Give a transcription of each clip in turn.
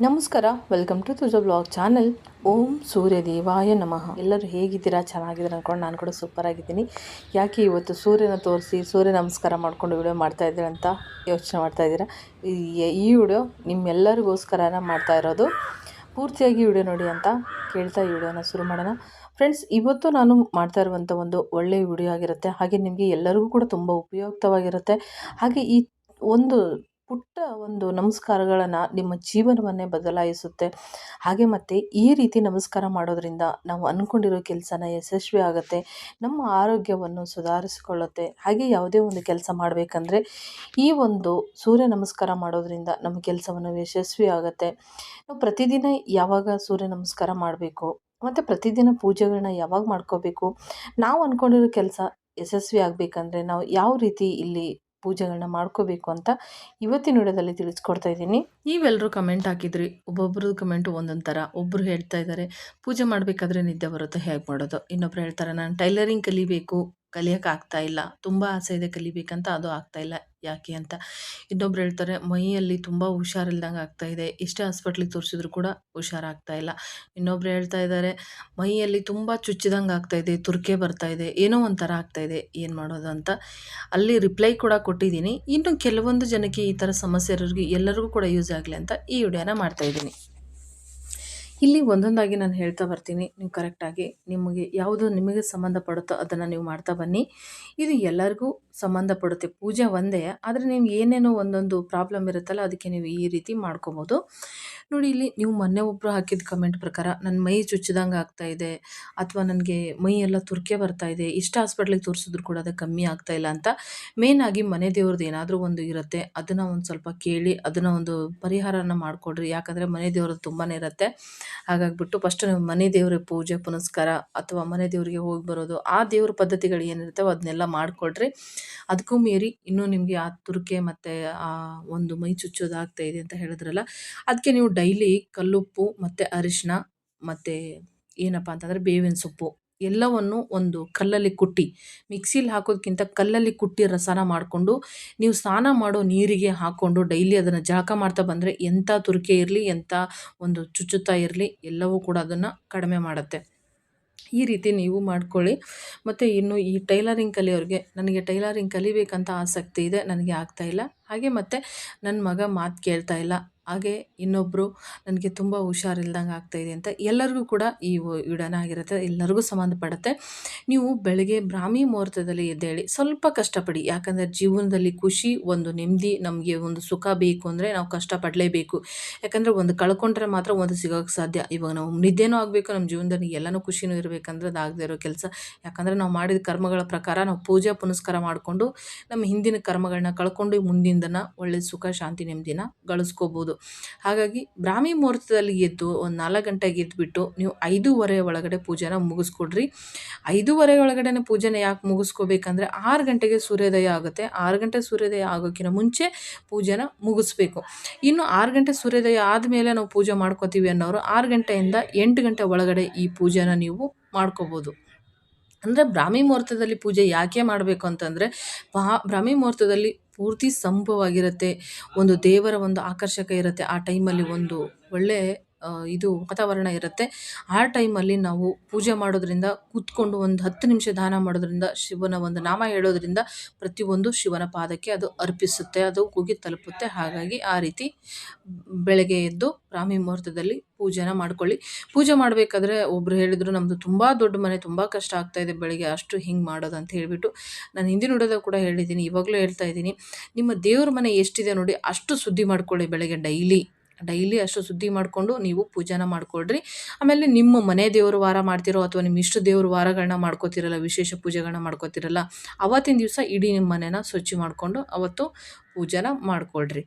ನಮಸ್ಕಾರ, welcome to ತುಜ blog channel. ಓಂ ಸೂರ್ಯ ದೇವಾಯ ನಮಃ. ಎಲ್ಲರೂ ಹೇಗಿದ್ದೀರಾ? ಚೆನ್ನಾಗಿದ್ದೀರಾ ಅಂದ್ಕೊಂಡು ನಾನು ಕೂಡ ಸೂಪರ್ ಆಗಿದ್ದೀನಿ. ಯಾಕೆ ಇವತ್ತು ಸೂರ್ಯನ ತೋರಿಸಿ ಸೂರ್ಯ ನಮಸ್ಕಾರ ಮಾಡ್ಕೊಂಡು ವಿಡಿಯೋ ಮಾಡ್ತಾಯಿದ್ದೀರ ಅಂತ ಯೋಚನೆ ಮಾಡ್ತಾಯಿದ್ದೀರಾ? ಈ ವಿಡಿಯೋ ನಿಮ್ಮೆಲ್ಲರಿಗೋಸ್ಕರನ ಮಾಡ್ತಾ ಇರೋದು. ಪೂರ್ತಿಯಾಗಿ ವಿಡಿಯೋ ನೋಡಿ ಅಂತ ಕೇಳ್ತಾ ಈ ವಿಡಿಯೋನ ಶುರು ಮಾಡೋಣ. ಫ್ರೆಂಡ್ಸ್, ಇವತ್ತು ನಾನು ಮಾಡ್ತಾ ಇರುವಂಥ ಒಂದು ಒಳ್ಳೆಯ ವಿಡಿಯೋ ಆಗಿರುತ್ತೆ. ಹಾಗೆ ನಿಮಗೆ ಎಲ್ಲರಿಗೂ ಕೂಡ ತುಂಬ ಉಪಯುಕ್ತವಾಗಿರುತ್ತೆ. ಹಾಗೆ ಈ ಒಂದು ಪುಟ್ಟ ಒಂದು ನಮಸ್ಕಾರಗಳನ್ನು ನಿಮ್ಮ ಜೀವನವನ್ನೇ ಬದಲಾಯಿಸುತ್ತೆ. ಹಾಗೆ ಮತ್ತು ಈ ರೀತಿ ನಮಸ್ಕಾರ ಮಾಡೋದ್ರಿಂದ ನಾವು ಅಂದ್ಕೊಂಡಿರೋ ಕೆಲಸನ ಯಶಸ್ವಿ ಆಗುತ್ತೆ, ನಮ್ಮ ಆರೋಗ್ಯವನ್ನು ಸುಧಾರಿಸಿಕೊಳ್ಳುತ್ತೆ. ಹಾಗೆ ಯಾವುದೇ ಒಂದು ಕೆಲಸ ಮಾಡಬೇಕಂದ್ರೆ ಈ ಒಂದು ಸೂರ್ಯ ನಮಸ್ಕಾರ ಮಾಡೋದ್ರಿಂದ ನಮ್ಮ ಕೆಲಸವನ್ನು ಯಶಸ್ವಿ ಆಗುತ್ತೆ. ನಾವು ಪ್ರತಿದಿನ ಯಾವಾಗ ಸೂರ್ಯ ನಮಸ್ಕಾರ ಮಾಡಬೇಕು ಮತ್ತು ಪ್ರತಿದಿನ ಪೂಜೆಗಳನ್ನ ಯಾವಾಗ ಮಾಡ್ಕೋಬೇಕು, ನಾವು ಅಂದ್ಕೊಂಡಿರೋ ಕೆಲಸ ಯಶಸ್ವಿ ಆಗಬೇಕಂದ್ರೆ ನಾವು ಯಾವ ರೀತಿ ಇಲ್ಲಿ ಪೂಜೆಗಳನ್ನ ಮಾಡ್ಕೋಬೇಕು ಅಂತ ಇವತ್ತಿನ ವಿಡಿಯೋದಲ್ಲಿ ತಿಳಿಸ್ಕೊಡ್ತಾ ಇದ್ದೀನಿ. ನೀವೆಲ್ಲರೂ ಕಮೆಂಟ್ ಹಾಕಿದ್ರಿ. ಒಬ್ಬೊಬ್ರದ್ದು ಕಮೆಂಟು ಒಂದೊಂದು ಥರ. ಒಬ್ಬರು ಹೇಳ್ತಾ ಇದ್ದಾರೆ ಪೂಜೆ ಮಾಡಬೇಕಾದ್ರೆ ನಿದ್ದೆ ಬರುತ್ತೆ, ಹೇಗೆ ಮಾಡೋದು. ಇನ್ನೊಬ್ರು ಹೇಳ್ತಾರೆ ನಾನು ಟೈಲರಿಂಗ್ ಕಲಿಬೇಕು, ಕಲಿಯೋಕೆ ಆಗ್ತಾ ಇಲ್ಲ, ತುಂಬ ಆಸೆ ಇದೆ ಕಲಿಬೇಕಂತ, ಅದು ಆಗ್ತಾ ಇಲ್ಲ, ಯಾಕೆ ಅಂತ. ಇನ್ನೊಬ್ರು ಹೇಳ್ತಾರೆ ಮೈಯಲ್ಲಿ ತುಂಬ ಹುಷಾರಿಲ್ದಂಗೆ ಆಗ್ತಾ ಇದೆ, ಎಷ್ಟೇ ಹಾಸ್ಪಿಟ್ಲಿಗೆ ತೋರಿಸಿದ್ರು ಕೂಡ ಹುಷಾರಾಗ್ತಾ ಇಲ್ಲ. ಇನ್ನೊಬ್ರು ಹೇಳ್ತಾ ಇದ್ದಾರೆ ಮೈಯಲ್ಲಿ ತುಂಬ ಚುಚ್ಚಿದಂಗೆ ಆಗ್ತಾ ಇದೆ, ತುರ್ಕೆ ಬರ್ತಾ ಇದೆ, ಏನೋ ಒಂಥರ ಆಗ್ತಾ ಇದೆ, ಏನು ಮಾಡೋದು ಅಂತ ಅಲ್ಲಿ ರಿಪ್ಲೈ ಕೂಡ ಕೊಟ್ಟಿದ್ದೀನಿ. ಇನ್ನು ಕೆಲವೊಂದು ಜನಕ್ಕೆ ಈ ಥರ ಸಮಸ್ಯೆ ಇರೋರಿಗೆ ಎಲ್ಲರಿಗೂ ಕೂಡ ಯೂಸ್ ಆಗಲಿ ಅಂತ ಈ ವಿಡಿಯೋನ ಮಾಡ್ತಾಯಿದ್ದೀನಿ. ಇಲ್ಲಿ ಒಂದೊಂದಾಗಿ ನಾನು ಹೇಳ್ತಾ ಬರ್ತೀನಿ, ನೀವು ಕರೆಕ್ಟಾಗಿ ನಿಮಗೆ ನಿಮಗೆ ಸಂಬಂಧಪಡುತ್ತೋ ಅದನ್ನು ನೀವು ಮಾಡ್ತಾ ಬನ್ನಿ. ಇದು ಎಲ್ಲರಿಗೂ ಸಂಬಂಧಪಡುತ್ತೆ. ಪೂಜೆ ಒಂದೇ, ಆದರೆ ನೀವು ಏನೇನೋ ಒಂದೊಂದು ಪ್ರಾಬ್ಲಮ್ ಇರುತ್ತಲ್ಲ, ಅದಕ್ಕೆ ನೀವು ಈ ರೀತಿ ಮಾಡ್ಕೊಬೋದು. ನೋಡಿ, ಇಲ್ಲಿ ನೀವು ಮೊನ್ನೆ ಒಬ್ಬರು ಹಾಕಿದ ಕಮೆಂಟ್ ಪ್ರಕಾರ ನನ್ನ ಮೈ ಚುಚ್ಚಿದಂಗೆ ಆಗ್ತಾ ಇದೆ, ಅಥವಾ ನನಗೆ ಮೈ ಎಲ್ಲ ತುರ್ಕೆ ಬರ್ತಾ ಇದೆ, ಇಷ್ಟು ಹಾಸ್ಪಿಟ್ಲಿಗೆ ತೋರಿಸಿದ್ರು ಕೂಡ ಅದು ಕಮ್ಮಿ ಆಗ್ತಾ ಇಲ್ಲ ಅಂತ. ಮೇಯ್ನಾಗಿ ಮನೆ ದೇವ್ರದ್ದು ಏನಾದರೂ ಒಂದು ಇರುತ್ತೆ, ಅದನ್ನು ಒಂದು ಸ್ವಲ್ಪ ಕೇಳಿ ಅದನ್ನು ಒಂದು ಪರಿಹಾರನ ಮಾಡಿಕೊಡ್ರಿ. ಯಾಕಂದರೆ ಮನೆ ದೇವ್ರದ್ದು ತುಂಬಾ ಇರುತ್ತೆ. ಹಾಗಾಗ್ಬಿಟ್ಟು ಫಸ್ಟ್ ನೀವು ಮನೆ ದೇವ್ರ ಪೂಜೆ ಪುನಸ್ಕಾರ ಅಥವಾ ಮನೆ ದೇವರಿಗೆ ಹೋಗಿ ಬರೋದು, ಆ ದೇವ್ರ ಪದ್ಧತಿಗಳು ಏನಿರ್ತವೆ ಅದನ್ನೆಲ್ಲ ಮಾಡಿಕೊಡ್ರಿ. ಅದಕ್ಕೂ ಮೀರಿ ಇನ್ನೂ ನಿಮಗೆ ಆ ತುರ್ಕೆ ಮತ್ತು ಆ ಒಂದು ಮೈ ಚುಚ್ಚೋದು ಆಗ್ತಾ ಇದೆ ಅಂತ ಹೇಳಿದ್ರಲ್ಲ, ಅದಕ್ಕೆ ನೀವು ಡೈಲಿ ಕಲ್ಲುಪ್ಪು ಮತ್ತು ಅರಿಶಿನ ಮತ್ತು ಏನಪ್ಪ ಅಂತಂದರೆ ಬೇವಿನ ಸೊಪ್ಪು ಎಲ್ಲವನ್ನು ಒಂದು ಕಲ್ಲಲ್ಲಿ ಕುಟ್ಟಿ, ಮಿಕ್ಸಿಲಿ ಹಾಕೋದಕ್ಕಿಂತ ಕಲ್ಲಲ್ಲಿ ಕುಟ್ಟಿ ರಸನ ಮಾಡಿಕೊಂಡು ನೀವು ಸ್ನಾನ ಮಾಡೋ ನೀರಿಗೆ ಹಾಕ್ಕೊಂಡು ಡೈಲಿ ಅದನ್ನು ಜಳಕ ಮಾಡ್ತಾ ಬಂದರೆ ಎಂಥ ತುರಿಕೆ ಇರಲಿ, ಎಂಥ ಒಂದು ಚುಚ್ಚುತ್ತಾ ಇರಲಿ, ಎಲ್ಲವೂ ಕೂಡ ಅದನ್ನು ಕಡಿಮೆ ಮಾಡುತ್ತೆ. ಈ ರೀತಿ ನೀವು ಮಾಡ್ಕೊಳ್ಳಿ. ಮತ್ತು ಇನ್ನು ಈ ಟೈಲರಿಂಗ್ ಕಲಿಯೋರಿಗೆ, ನನಗೆ ಟೈಲರಿಂಗ್ ಕಲಿಬೇಕಂತ ಆಸಕ್ತಿ ಇದೆ, ನನಗೆ ಆಗ್ತಾಯಿಲ್ಲ. ಹಾಗೆ ಮತ್ತು ನನ್ನ ಮಗ ಮಾತು ಕೇಳ್ತಾ ಇಲ್ಲ, ಹಾಗೆ ಇನ್ನೊಬ್ಬರು ನನಗೆ ತುಂಬ ಹುಷಾರಿಲ್ದಂಗೆ ಆಗ್ತಾಯಿದೆ ಅಂತ. ಎಲ್ಲರಿಗೂ ಕೂಡ ಈ ವಿಡಿಯೋನ ಆಗಿರುತ್ತೆ, ಎಲ್ಲರಿಗೂ ಸಂಬಂಧಪಡುತ್ತೆ. ನೀವು ಬೆಳಗ್ಗೆ ಬ್ರಾಹ್ಮಿ ಮುಹೂರ್ತದಲ್ಲಿ ಎದ್ದೇಳಿ ಸ್ವಲ್ಪ ಕಷ್ಟಪಡಿ. ಯಾಕಂದರೆ ಜೀವನದಲ್ಲಿ ಖುಷಿ, ಒಂದು ನೆಮ್ಮದಿ, ನಮಗೆ ಒಂದು ಸುಖ ಬೇಕು ಅಂದರೆ ನಾವು ಕಷ್ಟಪಡಲೇಬೇಕು. ಯಾಕಂದರೆ ಒಂದು ಕಳ್ಕೊಂಡ್ರೆ ಮಾತ್ರ ಒಂದು ಸಿಗೋಕ್ಕೆ ಸಾಧ್ಯ. ಇವಾಗ ನಾವು ನಿದ್ದೆನೂ ಆಗಬೇಕು, ನಮ್ಮ ಜೀವನದಲ್ಲಿ ಎಲ್ಲನೂ ಖುಷಿನೂ ಇರಬೇಕಂದ್ರೆ ಅದು ಆಗದೇ ಇರೋ ಕೆಲಸ. ಯಾಕಂದರೆ ನಾವು ಮಾಡಿದ ಕರ್ಮಗಳ ಪ್ರಕಾರ ನಾವು ಪೂಜೆ ಪುನಸ್ಕಾರ ಮಾಡಿಕೊಂಡು ನಮ್ಮ ಹಿಂದಿನ ಕರ್ಮಗಳನ್ನ ಕಳ್ಕೊಂಡು ಮುಂದಿಂದನ ಒಳ್ಳೆ ಸುಖ ಶಾಂತಿ ನೆಮ್ಮದಿನ ಗಳಿಸ್ಕೋಬೋದು. ಹಾಗಾಗಿ ಬ್ರಾಹ್ಮಿ ಮುಹೂರ್ತದಲ್ಲಿ ಎದ್ದು ಒಂದು 4 ಗಂಟೆಗೆ ಎದ್ದುಬಿಟ್ಟು ನೀವು 5:30 ಒಳಗಡೆ ಪೂಜೆನ ಮುಗಿಸ್ಕೊಡ್ರಿ. 5:30 ಒಳಗಡೆ ಪೂಜೆನ ಯಾಕೆ ಮುಗಿಸ್ಕೋಬೇಕಂದ್ರೆ 6 ಗಂಟೆಗೆ ಸೂರ್ಯೋದಯ ಆಗುತ್ತೆ. 6 ಗಂಟೆ ಸೂರ್ಯೋದಯ ಆಗೋಕ್ಕಿಂತ ಮುಂಚೆ ಪೂಜೆನ ಮುಗಿಸ್ಬೇಕು. ಇನ್ನು 6 ಗಂಟೆ ಸೂರ್ಯೋದಯ ಆದಮೇಲೆ ನಾವು ಪೂಜೆ ಮಾಡ್ಕೋತೀವಿ ಅನ್ನೋರು 6 ಗಂಟೆಯಿಂದ 8 ಗಂಟೆ ಒಳಗಡೆ ಈ ಪೂಜೆನ ನೀವು ಮಾಡ್ಕೋಬೋದು. ಅಂದರೆ ಬ್ರಾಹ್ಮಿ ಮುಹೂರ್ತದಲ್ಲಿ ಪೂಜೆ ಯಾಕೆ ಮಾಡಬೇಕು ಅಂತಂದರೆ, ಬ್ರಾಹ್ಮಿ ಮುಹೂರ್ತದಲ್ಲಿ ಪೂರ್ತಿ ಸಂಭವವಾಗಿರುತ್ತೆ, ಒಂದು ದೇವರ ಒಂದು ಆಕರ್ಷಕ ಇರುತ್ತೆ. ಆ ಟೈಮಲ್ಲಿ ಒಂದು ಒಳ್ಳೆ ಇದು ವಾತಾವರಣ ಇರುತ್ತೆ. ಆ ಟೈಮಲ್ಲಿ ನಾವು ಪೂಜೆ ಮಾಡೋದ್ರಿಂದ, ಕೂತ್ಕೊಂಡು ಒಂದು 10 ನಿಮಿಷ ಧ್ಯಾನ ಮಾಡೋದ್ರಿಂದ, ಶಿವನ ಒಂದು ನಾಮ ಹೇಳೋದ್ರಿಂದ ಪ್ರತಿಯೊಂದು ಶಿವನ ಪಾದಕ್ಕೆ ಅದು ಅರ್ಪಿಸುತ್ತೆ, ಅದು ಹೋಗಿ ತಲುಪುತ್ತೆ. ಹಾಗಾಗಿ ಆ ರೀತಿ ಬೆಳಗ್ಗೆ ಎದ್ದು ಬ್ರಾಹ್ಮಿ ಮುಹೂರ್ತದಲ್ಲಿ ಪೂಜೆನ ಮಾಡ್ಕೊಳ್ಳಿ. ಪೂಜೆ ಮಾಡಬೇಕಾದ್ರೆ ಒಬ್ಬರು ಹೇಳಿದರು ನಮ್ಮದು ತುಂಬ ದೊಡ್ಡ ಮನೆ, ತುಂಬ ಕಷ್ಟ ಆಗ್ತಾಯಿದೆ ಬೆಳಗ್ಗೆ ಅಷ್ಟು ಹಿಂಗೆ ಮಾಡೋದು ಅಂತ ಹೇಳಿಬಿಟ್ಟು. ನಾನು ಹಿಂದಿನ ವಿಡಿಯೋದಾಗ ಕೂಡ ಹೇಳಿದ್ದೀನಿ, ಇವಾಗಲೂ ಹೇಳ್ತಾ ಇದ್ದೀನಿ, ನಿಮ್ಮ ದೇವ್ರ ಮನೆ ಎಷ್ಟಿದೆ ನೋಡಿ ಅಷ್ಟು ಶುದ್ಧಿ ಮಾಡ್ಕೊಳ್ಳಿ. ಬೆಳಗ್ಗೆ ಡೈಲಿ ಅಷ್ಟು ಶುದ್ಧಿ ಮಾಡಿಕೊಂಡು ನೀವು ಪೂಜೆನ ಮಾಡ್ಕೊಳ್ರಿ. ಆಮೇಲೆ ನಿಮ್ಮ ಮನೆ ದೇವ್ರ ವಾರ ಮಾಡ್ತಿರೋ ಅಥವಾ ನಿಮ್ಮ ಇಷ್ಟ ದೇವ್ರ ವಾರಗಳನ್ನ ಮಾಡ್ಕೋತಿರಲ್ಲ, ವಿಶೇಷ ಪೂಜೆಗಳನ್ನ ಮಾಡ್ಕೋತಿರಲ್ಲ, ಅವತ್ತಿನ ದಿವಸ ಇಡೀ ನಿಮ್ಮ ಮನೆನ ಸ್ವಚ್ಛ ಮಾಡಿಕೊಂಡು ಅವತ್ತು ಪೂಜೆನ ಮಾಡ್ಕೊಳ್ರಿ.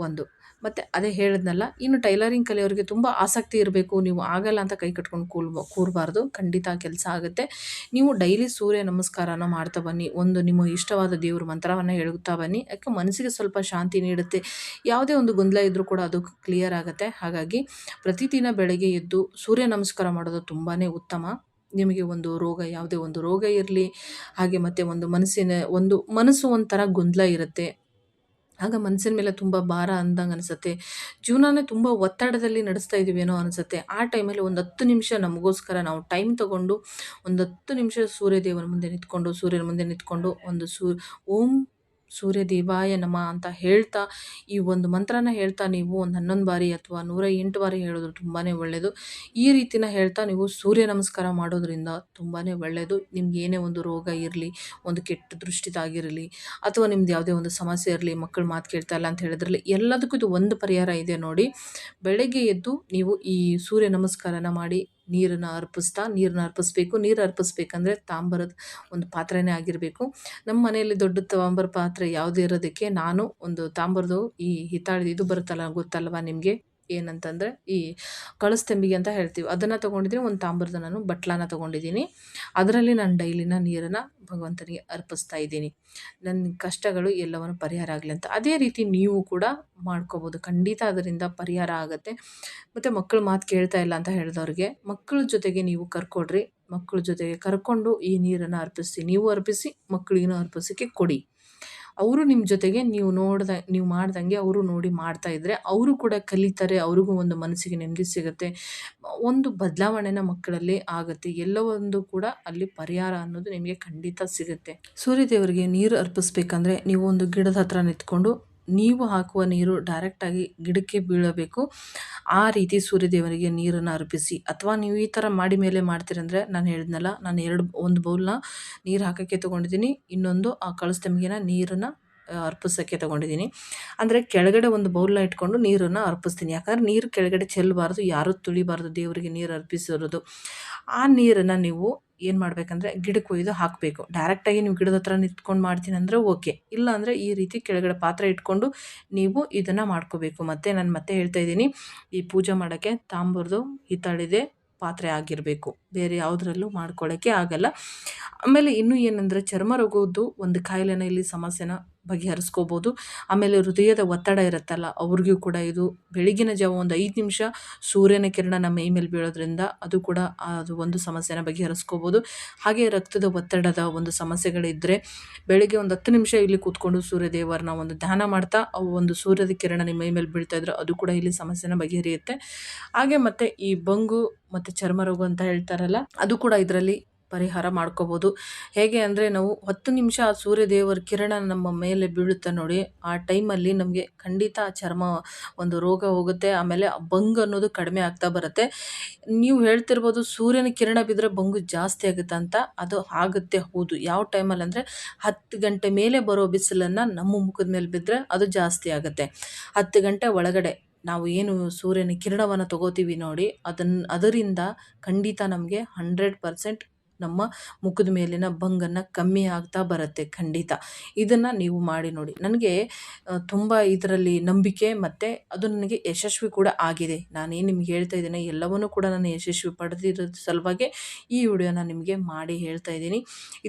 ಒಂದು ಮತ್ತು ಅದೇ ಹೇಳಿದ್ನಲ್ಲ, ಇನ್ನು ಟೈಲರಿಂಗ್ ಕಲಿಯೋರಿಗೆ ತುಂಬ ಆಸಕ್ತಿ ಇರಬೇಕು. ನೀವು ಆಗಲ್ಲ ಅಂತ ಕೈ ಕಟ್ಕೊಂಡು ಕೂರಬಾರ್ದು. ಖಂಡಿತ ಕೆಲಸ ಆಗುತ್ತೆ. ನೀವು ಡೈಲಿ ಸೂರ್ಯ ನಮಸ್ಕಾರನ ಮಾಡ್ತಾ ಬನ್ನಿ. ಒಂದು ನಿಮ್ಮ ಇಷ್ಟವಾದ ದೇವ್ರ ಮಂತ್ರವನ್ನು ಹೇಳುತ್ತಾ ಬನ್ನಿ. ಯಾಕೆ ಮನಸ್ಸಿಗೆ ಸ್ವಲ್ಪ ಶಾಂತಿ ನೀಡುತ್ತೆ. ಯಾವುದೇ ಒಂದು ಗೊಂದಲ ಇದ್ದರೂ ಕೂಡ ಅದು ಕ್ಲಿಯರ್ ಆಗುತ್ತೆ. ಹಾಗಾಗಿ ಪ್ರತಿದಿನ ಬೆಳಗ್ಗೆ ಎದ್ದು ಸೂರ್ಯ ನಮಸ್ಕಾರ ಮಾಡೋದು ತುಂಬಾ ಉತ್ತಮ. ನಿಮಗೆ ಒಂದು ರೋಗ, ಯಾವುದೇ ಒಂದು ರೋಗ ಇರಲಿ, ಹಾಗೆ ಮತ್ತು ಒಂದು ಮನಸ್ಸು ಒಂಥರ ಗೊಂದಲ ಇರುತ್ತೆ, ಆಗ ಮನಸ್ಸಿನ ಮೇಲೆ ತುಂಬ ಭಾರ ಅಂದಂಗೆ ಅನಿಸುತ್ತೆ. ಜೀವನನೇ ತುಂಬ ಒತ್ತಡದಲ್ಲಿ ನಡೆಸ್ತಾ ಇದ್ದೀವೇನೋ ಅನಿಸುತ್ತೆ. ಆ ಟೈಮಲ್ಲಿ ಒಂದು 10 ನಿಮಿಷ ನಮಗೋಸ್ಕರ ನಾವು ಟೈಮ್ ತಗೊಂಡು ಒಂದು 10 ನಿಮಿಷ ಸೂರ್ಯನ ಮುಂದೆ ನಿಂತ್ಕೊಂಡು ಒಂದು ಓಂ ಸೂರ್ಯ ದೇವಾಯ ನಮಃ ಅಂತ ಹೇಳ್ತಾ, ಈ ಒಂದು ಮಂತ್ರನ ಹೇಳ್ತಾ ನೀವು ಒಂದು 11 ಬಾರಿ ಅಥವಾ 108 ಬಾರಿ ಹೇಳಿದ್ರು ತುಂಬಾ ಒಳ್ಳೆಯದು. ಈ ರೀತಿನ ಹೇಳ್ತಾ ನೀವು ಸೂರ್ಯ ನಮಸ್ಕಾರ ಮಾಡೋದ್ರಿಂದ ತುಂಬಾ ಒಳ್ಳೆಯದು. ನಿಮ್ಗೆ ಏನೇ ಒಂದು ರೋಗ ಇರಲಿ, ಒಂದು ಕೆಟ್ಟ ದೃಷ್ಟಿ ತಾಗಿರಲಿ, ಅಥವಾ ನಿಮ್ದು ಯಾವುದೇ ಒಂದು ಸಮಸ್ಯೆ ಇರಲಿ, ಮಕ್ಕಳು ಮಾತು ಕೇಳ್ತಾ ಇಲ್ಲ ಅಂತ ಹೇಳಿದ್ರಲ್ಲಿ ಎಲ್ಲದಕ್ಕೂ ಇದು ಒಂದು ಪರಿಹಾರ ಇದೆ ನೋಡಿ. ಬೆಳಗ್ಗೆ ಎದ್ದು ನೀವು ಈ ಸೂರ್ಯ ನಮಸ್ಕಾರನ ಮಾಡಿ ನೀರನ್ನು ಅರ್ಪಿಸ್ಬೇಕು. ನೀರು ಅರ್ಪಿಸ್ಬೇಕಂದ್ರೆ ತಾಮ್ರದ ಒಂದು ಪಾತ್ರೆನೇ ಆಗಿರಬೇಕು. ನಮ್ಮ ಮನೆಯಲ್ಲಿ ದೊಡ್ಡ ತಾಮ್ರ ಪಾತ್ರೆ ಯಾವುದೇ ಇರೋದಕ್ಕೆ ನಾನು ಒಂದು ತಾಮ್ರದ್ದು ಈ ಹಿತ್ತಾಳೆದು ಇದು ಬರುತ್ತಲ್ಲ, ಗೊತ್ತಲ್ವಾ ನಿಮಗೆ, ಏನಂತಂದರೆ ಈ ಕಳಸ್ತಂಬಿಗೆ ಅಂತ ಹೇಳ್ತೀವಿ, ಅದನ್ನು ತೊಗೊಂಡಿದ್ದೀನಿ. ಒಂದು ತಾಮ್ರದ ನಾನು ಬಟ್ಲನ್ನ ತೊಗೊಂಡಿದ್ದೀನಿ. ಅದರಲ್ಲಿ ನಾನು ಡೈಲಿನ ನೀರನ್ನು ಭಗವಂತನಿಗೆ ಅರ್ಪಿಸ್ತಾ ಇದ್ದೀನಿ, ನನ್ನ ಕಷ್ಟಗಳು ಎಲ್ಲವನ್ನು ಪರಿಹಾರ ಆಗಲಿ ಅಂತ. ಅದೇ ರೀತಿ ನೀವು ಕೂಡ ಮಾಡ್ಕೋಬೋದು, ಖಂಡಿತ ಅದರಿಂದ ಪರಿಹಾರ ಆಗುತ್ತೆ. ಮತ್ತು ಮಕ್ಕಳು ಮಾತು ಕೇಳ್ತಾ ಇಲ್ಲ ಅಂತ ಹೇಳಿದವ್ರಿಗೆ ಮಕ್ಕಳ ಜೊತೆಗೆ ನೀವು ಕರ್ಕೊಡ್ರಿ, ಮಕ್ಕಳ ಜೊತೆಗೆ ಕರ್ಕೊಂಡು ಈ ನೀರನ್ನು ಅರ್ಪಿಸಿ, ನೀವು ಅರ್ಪಿಸಿ ಮಕ್ಕಳಿಗೂ ಅರ್ಪಿಸೋಕ್ಕೆ ಕೊಡಿ. ಅವರು ನಿಮ್ಮ ಜೊತೆಗೆ ನೀವು ಮಾಡ್ದಂಗೆ ಅವರು ನೋಡಿ ಮಾಡ್ತಾ ಇದ್ದರೆ ಅವರು ಕೂಡ ಕಲಿತಾರೆ, ಅವ್ರಿಗೂ ಒಂದು ಮನಸ್ಸಿಗೆ ನೆಮ್ಮದಿ ಸಿಗುತ್ತೆ, ಒಂದು ಬದಲಾವಣೆನ ಮಕ್ಕಳಲ್ಲಿ ಆಗುತ್ತೆ. ಎಲ್ಲವೊಂದು ಕೂಡ ಅಲ್ಲಿ ಪರಿಹಾರ ಅನ್ನೋದು ನಿಮಗೆ ಖಂಡಿತ ಸಿಗುತ್ತೆ. ಸೂರ್ಯದೇವರಿಗೆ ನೀರು ಅರ್ಪಿಸ್ಬೇಕಂದ್ರೆ ನೀವು ಒಂದು ಗಿಡದ ಹತ್ರ ನಿಂತ್ಕೊಂಡು ನೀವು ಹಾಕುವ ನೀರು ಡೈರೆಕ್ಟಾಗಿ ಗಿಡಕ್ಕೆ ಬೀಳಬೇಕು. ಆ ರೀತಿ ಸೂರ್ಯದೇವರಿಗೆ ನೀರನ್ನು ಅರ್ಪಿಸಿ. ಅಥವಾ ನೀವು ಈ ಥರ ಮಾಡಿ ಮೇಲೆ ಮಾಡ್ತೀರಂದರೆ, ನಾನು ಹೇಳಿದ್ನಲ್ಲ, ನಾನು ಒಂದು ಬೌಲ್ನ ನೀರು ಹಾಕೋಕ್ಕೆ ತೊಗೊಂಡಿದ್ದೀನಿ, ಇನ್ನೊಂದು ಆ ಕಳಸ್ತಂಬಿಗೆನ ನೀರನ್ನು ಅರ್ಪಿಸೋಕ್ಕೆ ತೊಗೊಂಡಿದ್ದೀನಿ. ಅಂದರೆ ಕೆಳಗಡೆ ಒಂದು ಬೌಲ್ನ ಇಟ್ಕೊಂಡು ನೀರನ್ನು ಅರ್ಪಿಸ್ತೀನಿ. ಯಾಕಂದರೆ ನೀರು ಕೆಳಗಡೆ ಚೆಲ್ಲಬಾರ್ದು, ಯಾರೂ ತುಳಿಬಾರ್ದು ದೇವರಿಗೆ ನೀರು ಅರ್ಪಿಸಿರೋದು. ಆ ನೀರನ್ನು ನೀವು ಏನು ಮಾಡಬೇಕಂದ್ರೆ ಗಿಡಕ್ಕೆ ಒಯ್ದು ಹಾಕಬೇಕು. ಡೈರೆಕ್ಟಾಗಿ ನೀವು ಗಿಡದ ಹತ್ರ ನಿಂತ್ಕೊಂಡು ಮಾಡ್ತೀನಿ ಅಂದರೆ ಓಕೆ, ಇಲ್ಲ ಅಂದರೆ ಈ ರೀತಿ ಕೆಳಗಡೆ ಪಾತ್ರೆ ಇಟ್ಕೊಂಡು ನೀವು ಇದನ್ನು ಮಾಡ್ಕೋಬೇಕು. ನಾನು ಮತ್ತೆ ಹೇಳ್ತಾ ಇದ್ದೀನಿ, ಈ ಪೂಜೆ ಮಾಡೋಕ್ಕೆ ತಾಮ್ರದ್ದು ಹಿತ್ತಾಳಿದೆ ಪಾತ್ರೆ ಆಗಿರಬೇಕು, ಬೇರೆ ಯಾವುದ್ರಲ್ಲೂ ಮಾಡ್ಕೊಳ್ಳೋಕ್ಕೆ ಆಗಲ್ಲ. ಆಮೇಲೆ ಇನ್ನೂ ಏನಂದರೆ ಚರ್ಮ ರೋಗದ್ದು ಒಂದು ಕಾಯಿಲೆನ ಇಲ್ಲಿ ಸಮಸ್ಯೆನ ಬಗೆಹರಿಸ್ಕೋಬೋದು. ಆಮೇಲೆ ಹೃದಯದ ಒತ್ತಡ ಇರುತ್ತಲ್ಲ, ಅವ್ರಿಗೂ ಕೂಡ ಇದು ಬೆಳಗಿನ ಜಾವ ಒಂದು 5 ನಿಮಿಷ ಸೂರ್ಯನ ಕಿರಣ ನಮ್ಮ ಮೈ ಮೇಲೆ ಬೀಳೋದ್ರಿಂದ ಅದು ಕೂಡ ಅದು ಒಂದು ಸಮಸ್ಯೆನ ಬಗೆಹರಿಸ್ಕೋಬೋದು. ಹಾಗೆ ರಕ್ತದ ಒತ್ತಡದ ಒಂದು ಸಮಸ್ಯೆಗಳಿದ್ದರೆ ಬೆಳಗ್ಗೆ ಒಂದು 10 ನಿಮಿಷ ಇಲ್ಲಿ ಕೂತ್ಕೊಂಡು ಸೂರ್ಯದೇವರನ್ನ ಒಂದು ಧ್ಯಾನ ಮಾಡ್ತಾ ಅವು ಒಂದು ಸೂರ್ಯದ ಕಿರಣ ನಿಮ್ಮ ಮೈ ಮೇಲೆ ಬೀಳ್ತಾ ಇದ್ರೆ ಅದು ಕೂಡ ಇಲ್ಲಿ ಸಮಸ್ಯೆನ ಬಗೆಹರಿಯುತ್ತೆ. ಹಾಗೆ ಮತ್ತು ಈ ಬಂಗು ಮತ್ತು ಚರ್ಮ ರೋಗ ಅಂತ ಹೇಳ್ತಾರಲ್ಲ, ಅದು ಕೂಡ ಇದರಲ್ಲಿ ಪರಿಹಾರ ಮಾಡ್ಕೋಬೋದು. ಹೇಗೆ ಅಂದರೆ ನಾವು 10 ನಿಮಿಷ ಆ ಸೂರ್ಯದೇವರ ಕಿರಣ ನಮ್ಮ ಮೇಲೆ ಬೀಳುತ್ತೆ ನೋಡಿ, ಆ ಟೈಮಲ್ಲಿ ನಮಗೆ ಖಂಡಿತ ಚರ್ಮ ಒಂದು ರೋಗ ಹೋಗುತ್ತೆ. ಆಮೇಲೆ ಬಂಗು ಅನ್ನೋದು ಕಡಿಮೆ ಆಗ್ತಾ ಬರುತ್ತೆ. ನೀವು ಹೇಳ್ತಿರ್ಬೋದು ಸೂರ್ಯನ ಕಿರಣ ಬಿದ್ದರೆ ಬಂಗು ಜಾಸ್ತಿ ಆಗುತ್ತೆ ಅಂತ. ಅದು ಆಗುತ್ತೆ, ಹೌದು. ಯಾವ ಟೈಮಲ್ಲಿ ಅಂದರೆ 10 ಗಂಟೆ ಮೇಲೆ ಬರೋ ಬಿಸಿಲನ್ನು ನಮ್ಮ ಮುಖದ ಮೇಲೆ ಬಿದ್ದರೆ ಅದು ಜಾಸ್ತಿ ಆಗುತ್ತೆ. 10 ಗಂಟೆ ಒಳಗಡೆ ನಾವು ಏನು ಸೂರ್ಯನ ಕಿರಣವನ್ನು ತಗೋತೀವಿ ನೋಡಿ, ಅದರಿಂದ ಖಂಡಿತ ನಮಗೆ 100% ನಮ್ಮ ಮುಖದ ಮೇಲಿನ ಬಂಗನ್ನು ಕಮ್ಮಿ ಆಗ್ತಾ ಬರುತ್ತೆ ಖಂಡಿತ. ಇದನ್ನು ನೀವು ಮಾಡಿ ನೋಡಿ. ನನಗೆ ತುಂಬ ಇದರಲ್ಲಿ ನಂಬಿಕೆ ಮತ್ತು ಅದು ನನಗೆ ಯಶಸ್ವಿ ಕೂಡ ಆಗಿದೆ. ನಾನೇನು ನಿಮ್ಗೆ ಹೇಳ್ತಾ ಇದ್ದೀನಿ ಎಲ್ಲವನ್ನೂ ಕೂಡ ನಾನು ಯಶಸ್ವಿ ಪಡೆದಿರೋದ್ರ ಸಲುವಾಗಿ ಈ ವಿಡಿಯೋನ ನಿಮಗೆ ಮಾಡಿ ಹೇಳ್ತಾ ಇದ್ದೀನಿ.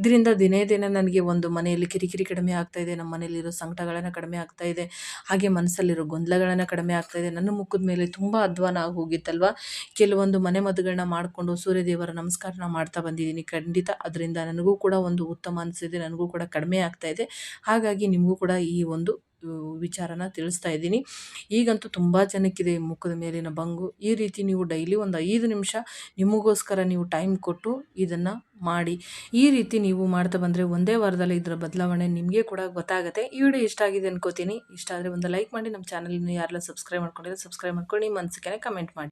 ಇದರಿಂದ ದಿನೇ ದಿನೇ ನನಗೆ ಒಂದು ಮನೆಯಲ್ಲಿ ಕಿರಿಕಿರಿ ಕಡಿಮೆ ಆಗ್ತಾಯಿದೆ, ನಮ್ಮ ಮನೆಯಲ್ಲಿರೋ ಸಂಕಟಗಳನ್ನು ಕಡಿಮೆ ಆಗ್ತಾಯಿದೆ, ಹಾಗೆ ಮನಸ್ಸಲ್ಲಿರೋ ಗೊಂದಲಗಳನ್ನು ಕಡಿಮೆ ಆಗ್ತಾಯಿದೆ. ನನ್ನ ಮುಖದ ಮೇಲೆ ತುಂಬ ಅಧ್ವಾನ ಆಗೋಗಿತ್ತಲ್ವ, ಕೆಲವೊಂದು ಮನೆಮದ್ದುಗಳನ್ನ ಮಾಡಿಕೊಂಡು ಸೂರ್ಯದೇವರ ನಮಸ್ಕಾರನ ಮಾಡ್ತಾ ಬಂದಿದ್ದೀನಿ. ಖಂಡಿತ ಅದರಿಂದ ನನಗೂ ಕೂಡ ಒಂದು ಉತ್ತಮ ಅನಿಸಿದೆ, ನನಗೂ ಕೂಡ ಕಡಿಮೆ ಆಗ್ತಾ ಇದೆ. ಹಾಗಾಗಿ ನಿಮಗೂ ಕೂಡ ಈ ಒಂದು ವಿಚಾರನ ತಿಳಿಸ್ತಾ ಇದ್ದೀನಿ. ಈಗಂತೂ ತುಂಬ ಜನಕ್ಕಿದೆ ಮುಖದ ಮೇಲಿನ ಬಂಗು. ಈ ರೀತಿ ನೀವು ಡೈಲಿ ಒಂದು 5 ನಿಮಿಷ ನಿಮಗೋಸ್ಕರ ನೀವು ಟೈಮ್ ಕೊಟ್ಟು ಇದನ್ನು ಮಾಡಿ. ಈ ರೀತಿ ನೀವು ಮಾಡ್ತಾ ಬಂದರೆ ಒಂದೇ ವಾರದಲ್ಲಿ ಇದರ ಬದಲಾವಣೆ ನಿಮಗೆ ಕೂಡ ಗೊತ್ತಾಗುತ್ತೆ. ಈ ವಿಡಿಯೋ ಇಷ್ಟ ಆಗಿದೆ ಅನ್ಕೋತೀನಿ. ಇಷ್ಟ ಆದರೆ ಒಂದು ಲೈಕ್ ಮಾಡಿ, ನಮ್ಮ ಚಾನಲ್ನ ಯಾರೆಲ್ಲ ಸಬ್ಸ್ಕ್ರೈಬ್ ಮಾಡ್ಕೊಂಡಿದ್ರೆ ಸಬ್ಸ್ಕ್ರೈಬ್ ಮಾಡ್ಕೊಂಡು ನಿಮ್ಮ ಅನಿಸಿಕೆನ ಕಮೆಂಟ್ ಮಾಡಿ.